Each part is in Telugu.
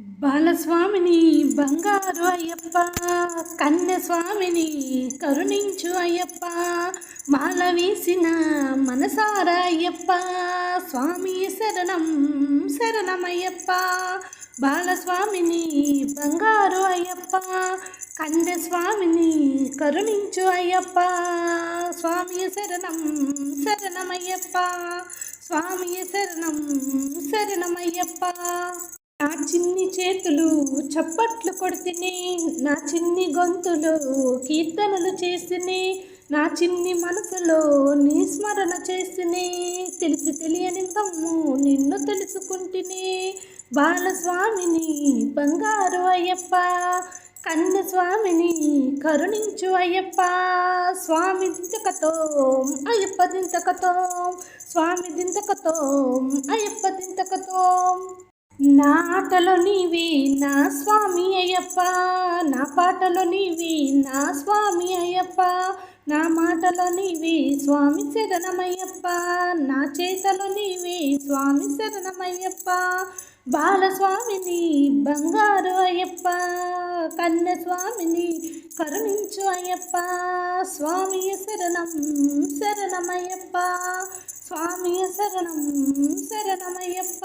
బాలస్వామిని బంగారు అయ్యప్ప, కన్యస్వామిని కరుణించు అయ్యప్ప, మాల వీసిన మనసారా అయ్యప్ప, స్వామి శరణం శరణమయ్యప్ప. బాలస్వామిని బంగారు అయ్యప్ప, కన్యస్వామిని కరుణించు అయ్యప్ప, స్వామి శరణం శరణమయ్యప్ప, స్వామి శరణం శరణమయ్యప్ప. నా చిన్ని చేతులు చప్పట్లు కొడితేనే, నా చిన్ని గొంతులు కీర్తనలు చేసినే, నా చిన్ని మనసులో నీ స్మరణ చేసినే, తెలిసి తెలియని తమ్ము నిన్ను తెలుసుకుంటేనే. బాలస్వామిని బంగారు అయ్యప్ప, కన్యస్వామిని కరుణించు అయ్యప్ప, స్వామి దింతకతో అయ్యప్ప దింతకతో, స్వామి దింతకతో అయ్యప్ప దింతకతో. నా ఆటలో నీవి నా స్వామి అయ్యప్ప, నా పాటలో నీవి నా స్వామి అయ్యప్ప, నా మాటలో నీవి స్వామి శరణమయ్యప్ప, నా చేతలో నీవి స్వామి శరణమయ్యప్ప. బాలస్వామిని బంగారు అయ్యప్ప, కన్యస్వామిని కరుణించు అయ్యప్ప, స్వామి శరణం శరణమయ్యప్ప, స్వామి శరణం శరణమయ్యప్ప.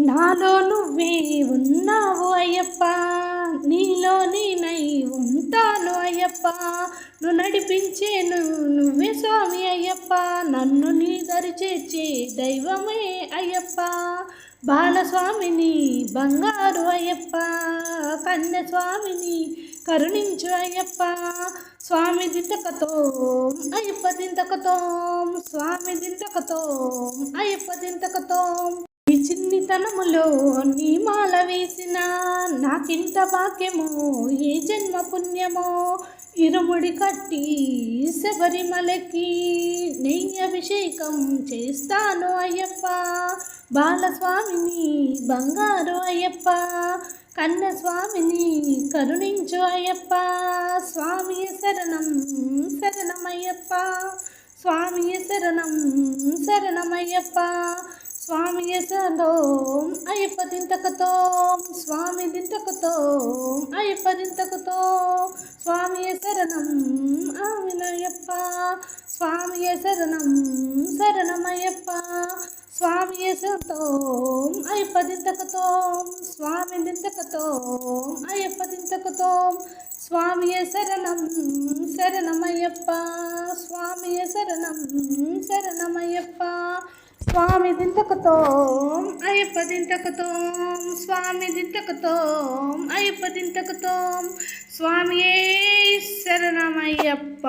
నాలో నువ్వే ఉన్నావు అయ్యప్ప, నీలో నేనై ఉంటాను అయ్యప్ప, నువ్వు నడిపించేను నువ్వే స్వామి అయ్యప్ప, నన్ను నీ దరి చేర్చే దైవమే అయ్యప్ప. బాలస్వామిని బంగారు అయ్యప్ప, కన్యస్వామిని కరుణించు అయ్యప్ప, స్వామి దింతకతో అయ్యప్ప దింతకతో, స్వామి దింతకతో అయ్యప్ప దింతకతో. ఈ చిన్నితనములో నీ మాల వేసిన నాకింత భాగ్యమో ఏ జన్మ పుణ్యమో, ఇరుముడి కట్టి శబరిమలకి నెయ్యి అభిషేకం చేస్తాను అయ్యప్ప. బాలస్వామిని బంగారు అయ్యప్ప, కన్యస్వామిని కరుణించు అయ్యప్ప, స్వామి శరణం శరణమయ్యప్ప, స్వామి శరణం శరణమయ్యప్ప, స్వామి శరణం అయ్యప్ప దింతకతో, స్వామి దింతకతో అయ్యప్ప దింతకతో, స్వామి శరణం ఆవినయ్యప్ప, స్వామి శరణం శరణమయ్యప్ప, స్వామి శరణం అయ్యప్ప దింతకతో, స్వామి దింతకతో అయ్యప్ప దింతకతో, స్వామి శరణం శరణమయ్యప్ప, స్వామి శరణం శరణమయ్యప్ప, స్వామి దింతకతో అయ్యప్ప దింతకతో, స్వామి దింతకతో అయ్యప్ప దింతకతో, స్వామియే శరణమయ్యప్ప.